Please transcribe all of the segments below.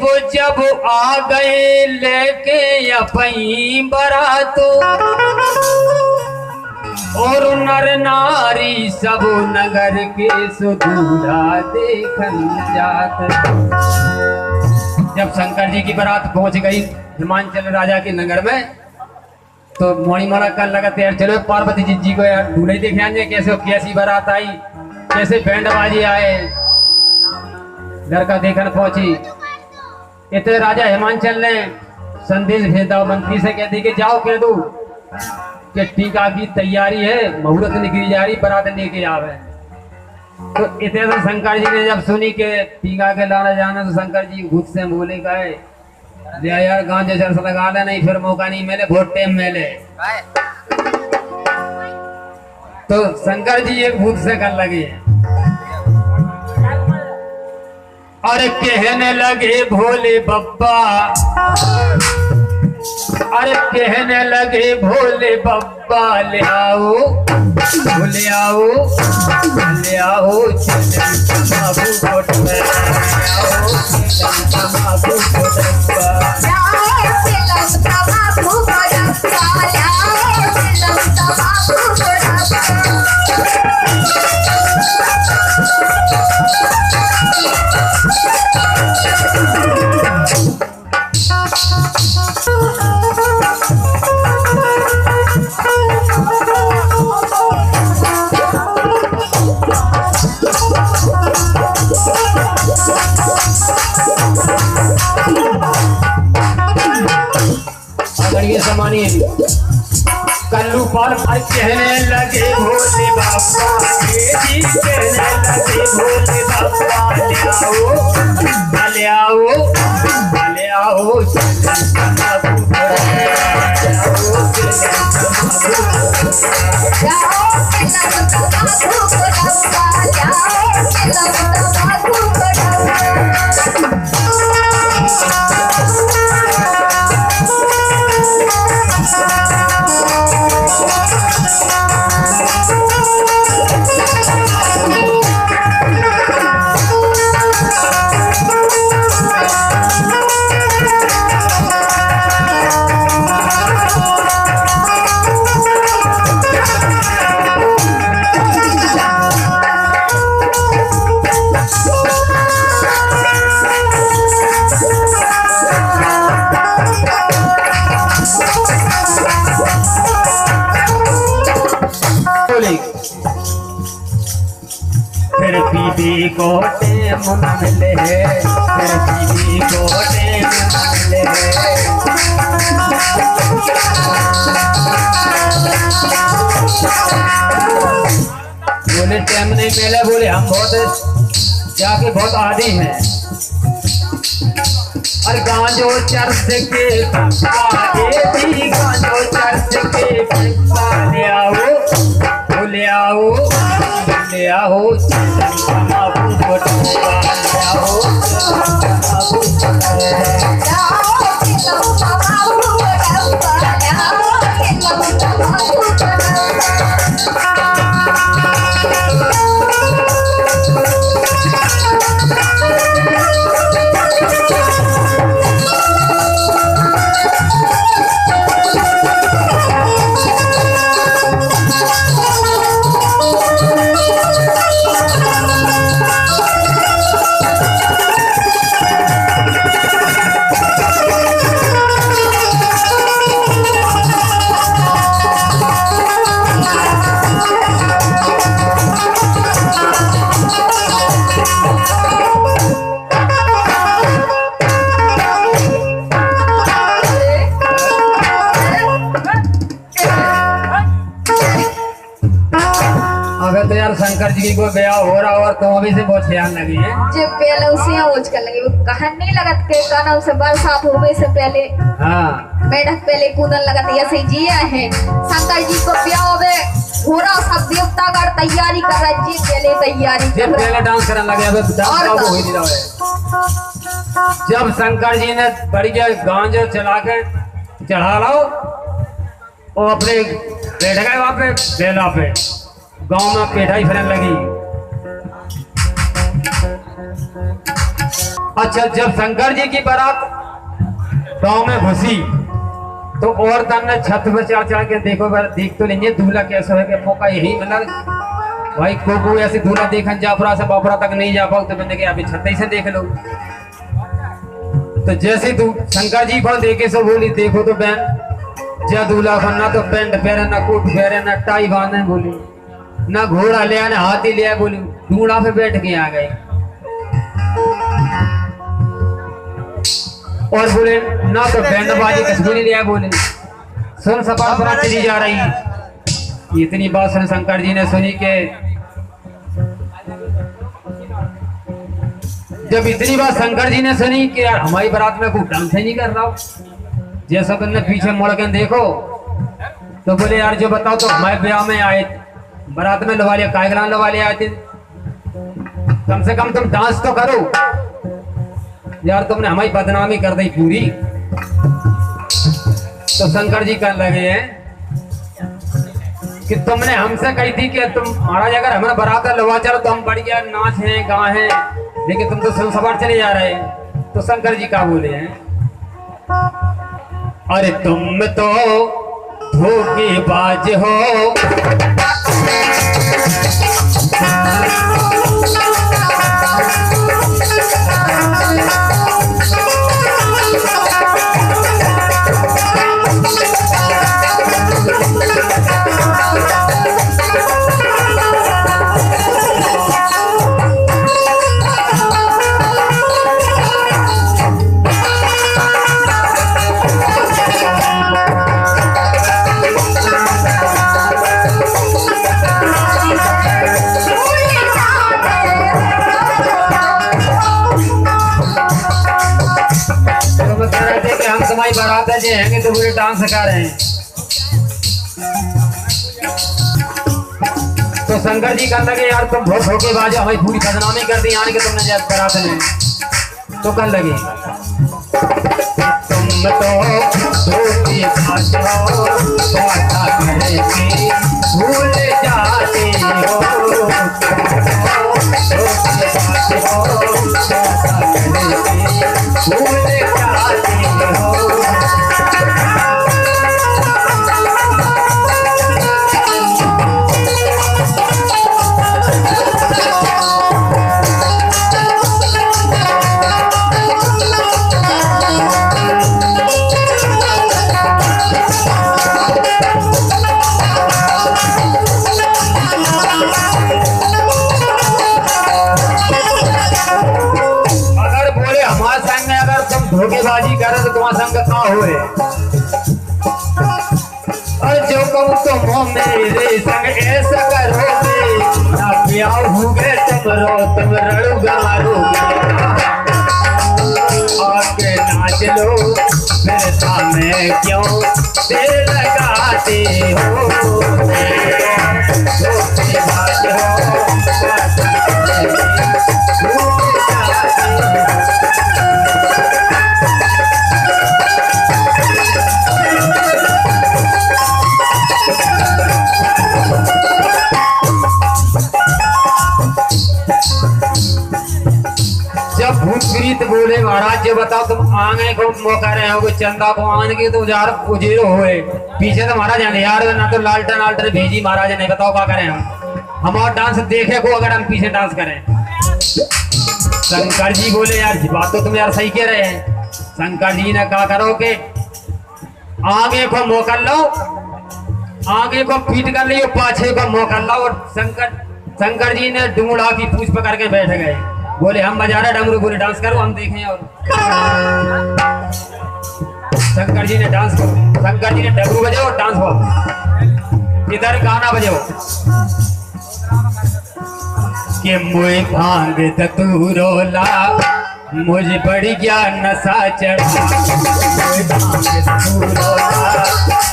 वो जब आ गए लेके अपनी बरातो और नर नारी सब नगर के सुदूरा देखन जात। जब शंकर जी की बारात पहुंच गई हिमांचल राजा के नगर में तो मणिमाला कर लगा तैयार, चलो पार्वती जी को यार दूल्हे देखे आने कैसे कैसी बारात आई, कैसे बैंड बाजी आए। घर का देखन पहुंची इतने राजा हिमांचल ने संदेश भेजा मंत्री से, कहते कि जाओ कह दो कि टीका की तैयारी है, मुहूर्त निकली जा रही, बारात लेके आवे। तो इतने से शंकर जी ने जब सुनी कि टीका के लाना जाना तो शंकर जी खुद से बोले गए यार गांव जैसा लगा ले, नहीं फिर मौका नहीं मिले, बहुत टाइम मिले। तो शंकर जी एक भूत से कर लगे और कहने लगे भोले बप्पा, अरे कहने लगे भोले बप्पा ले आओ ले आओ ले आओ बाबू कोट में समानी कल्लू पाल कहने लगे भोले बाबा, जी कहने लगे भोले बाबा ले आओ ले आओ फिर बीबी को टेम मिले, फिर बीबी को टेम मिले। बोले टेम नहीं मिले, बोले हम बहुत जाके बहुत आदि हैं और गांजो चर्च के गांजो चर्च के ले आओ ले आओ ले आओ बाबू तो यार शंकर जी की कोई ब्याह हो रहा और तुम अभी से बहुत ध्यान लगी है जो पहले उसे ओझ कर लगी, वो कहन नहीं लगत के काना उसे बरसात होवे से पहले हाँ बैठक पहले कूदन लगत ऐसे जिया है। शंकर जी को ब्याह होवे हो रहा, सब देवता का तैयारी कर रहा जी, पहले तैयारी कर पहले डांस करने लगे। अब डांस हो ही नहीं रहा है। जब शंकर जी ने बड़ी गांजो चला कर चढ़ा लाओ वो अपने बैठ गए वहां पे बेला पे, गांव में पेठाई फिरने लगी। अच्छा, जब शंकर जी की बारात गांव में घुसी तो औरतन ने छत पर चढ़ चढ़ के देखो देख तो लेंगे दूल्हा कैसा है कि मौका यही मतलब भाई को ऐसे दूल्हा देखन जाफरा से बाफरा तक नहीं जा पाओ तो मैंने कहा अभी छत से देख लो। तो जैसे तू शंकर जी को देखे सो बोली देखो तो बहन जा दूल्हा को ना तो पेंट पहरे ना कोट पहरे ना टाई बांधे बोली ना घोड़ा लिया ना हाथी लिया बोली दूल्हा पे बैठ के आ गए और बोले ना तो बैंड बाजी कश्मीरी लिया बोले सुन सपा पर चली जा रही है। इतनी बात सुन शंकर जी ने सुनी के जब इतनी बात शंकर जी ने सुनी कि यार हमारी बारात में कोई ढंग से नहीं कर रहा हूं जैसा तुमने पीछे मुड़ के देखो तो बोले यार जो बताओ तो हमारे ब्याह में आए बारात में लवा लिया कायगलान लवा लिया आए थे कम से कम तुम डांस तो करो यार तुमने हमारी बदनामी कर दी पूरी। तो शंकर जी कहने लगे हैं कि तुमने हमसे कही थी कि तुम महाराज अगर हमारा बारात लवा चलो तो हम बढ़िया नाच हैं गा हैं लेकिन तुम तो सुन सवार चले जा रहे हैं। तो शंकर जी क्या बोले हैं अरे तुम तो धोखेबाज हो तुम्हारी बारात है हैंगे तो पूरे डांस सिखा रहे हैं। तो शंकर जी कहने लगे यार तुम बहुत धोखेबाज हो हमारी पूरी बदनामी कर दी यानी कि तुमने जब बारात में तो कहने लगे तुम तो धोखेबाज हो वादा करके भूल जाते हो धोखेबाज हो वादा करके भूल जाते हो। धोखेबाजी करे तो तुम्हारा संग कहाँ हो और जो कहूँ तो मोह मेरे संग ऐसा करोगे ना प्यार होगे तुम रो गारोगे आके नाच लो मेरे सामने क्यों दिल लगाते हो धोखेबाज हो भूत बोले महाराज जो बताओ तुम आगे को मौका रहे हो चंदा को आने के तो यार उजेरो हुए पीछे तो महाराज यार ना तो लालटन आल्टन भेजी महाराज ने बताओ क्या करें हम और डांस देखे को अगर हम पीछे डांस करें। शंकर जी बोले यार बात तो तुम यार सही कह रहे हैं। शंकर जी ने कहा करो कि आगे को मौका लो आगे को पीट कर लियो पाछे को मौका लो और शंकर जी ने डूंढा की पूछ पकड़ के बैठ गए बोले हम बजा रहे डमरू बोले डांस करो हम देखें और शंकर जी ने डांस करो शंकर जी ने डमरू बजाओ और डांस हो इधर गाना बजाओ कि मुझे भांग तू रोला मुझे बड़ी गया नशा चढ़ा मुझे भांग तू रोला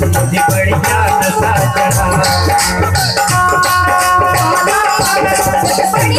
मुझे बड़ी गया नशा चढ़ा मुझे बड़ी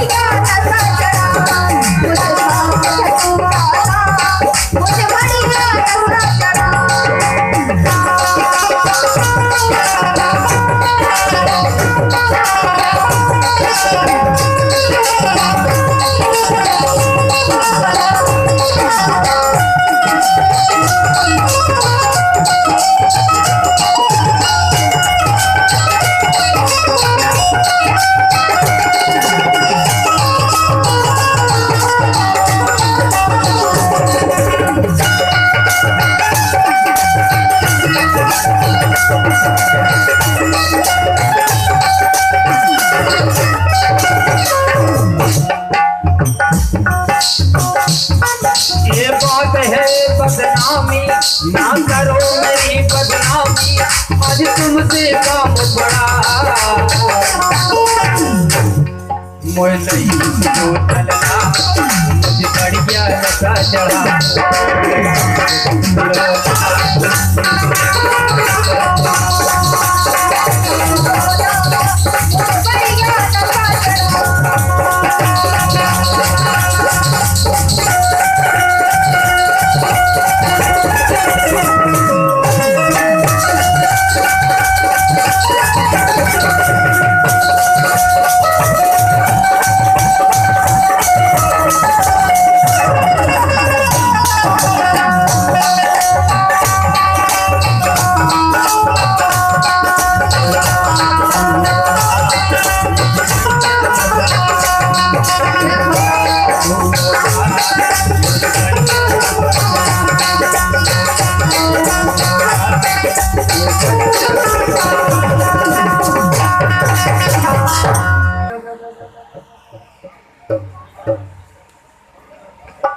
ये बात है बदनामी, ना करो मेरी बदनामी, आज तुमसे काम बड़ा मोय नहीं तो चलना, मुझे बढ़िया नशा चढ़ा।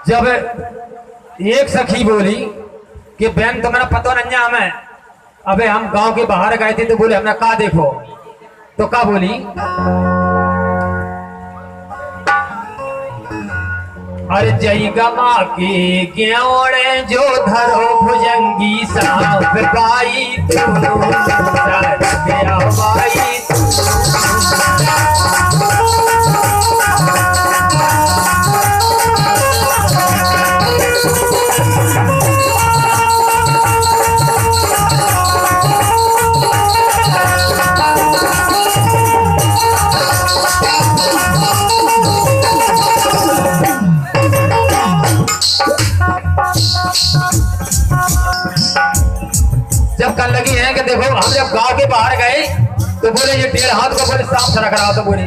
जब एक सखी बोली कि बहन तुम्हारा पता नहीं हमें, अबे हम गांव के बाहर गए थे तो बोले हमने कहा देखो, तो क्या बोली, अरे जय गमा के ग्योड़े जो धरो भुजंगी सांप पाई जब कल लगी है कि देखो हम जब गांव के बाहर गए तो बोले ये 1.5 हाथ को बोले सांप सड़क रहा, तो बोले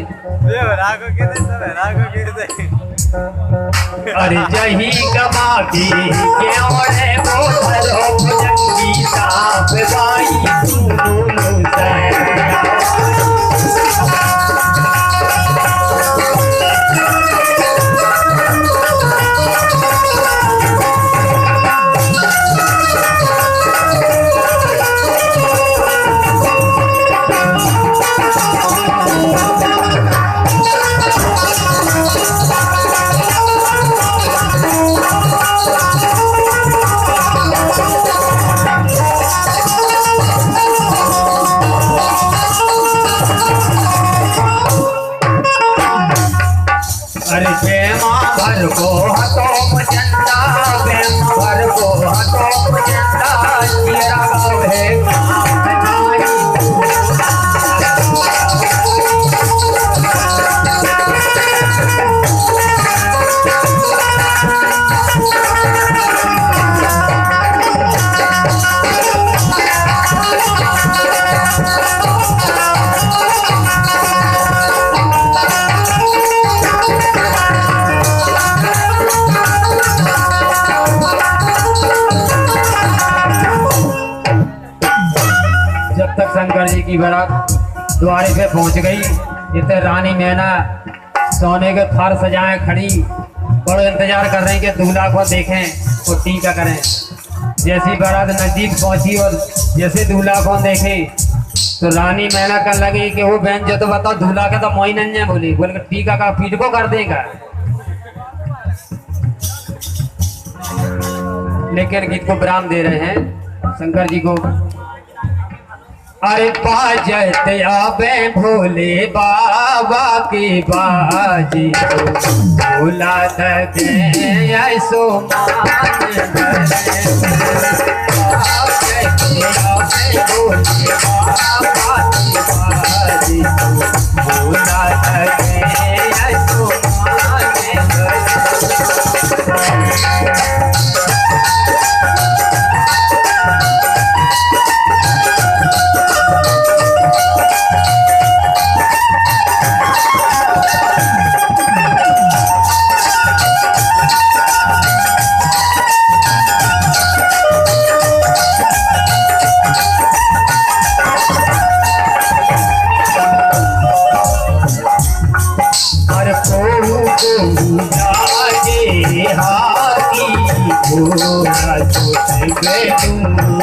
अरे जही गमा की ग्योड़े वो धरो भुजंगी सांप पाई अरे बेमा भर को हतो मचंदा, बेमा भर को हतो मचंदा, तेरा गाँव है शंकर जी की बारात द्वारे पे पहुंच गई। इतने रानी मैना सोने के थार सजाए खड़ी, बड़ो इंतजार कर रहे हैं कि दूल्हा को देखें और टीका करें। जैसी बारात नजदीक पहुंची और जैसे दूल्हा को देखे तो रानी मैना कर लगी कि वो बहन जो तो बताओ दूल्हा का तो मोई नहीं है, बोली बोल टीका का पीठ को कर देगा। लेकिन गीत को विराम दे रहे हैं शंकर जी को। अरे बाजत आवे भोले बाबा की बाजी, भोला दे ऐसो मान भोले बाबा की बाजी, भोला दे ऐसो पूरा तो संगे तू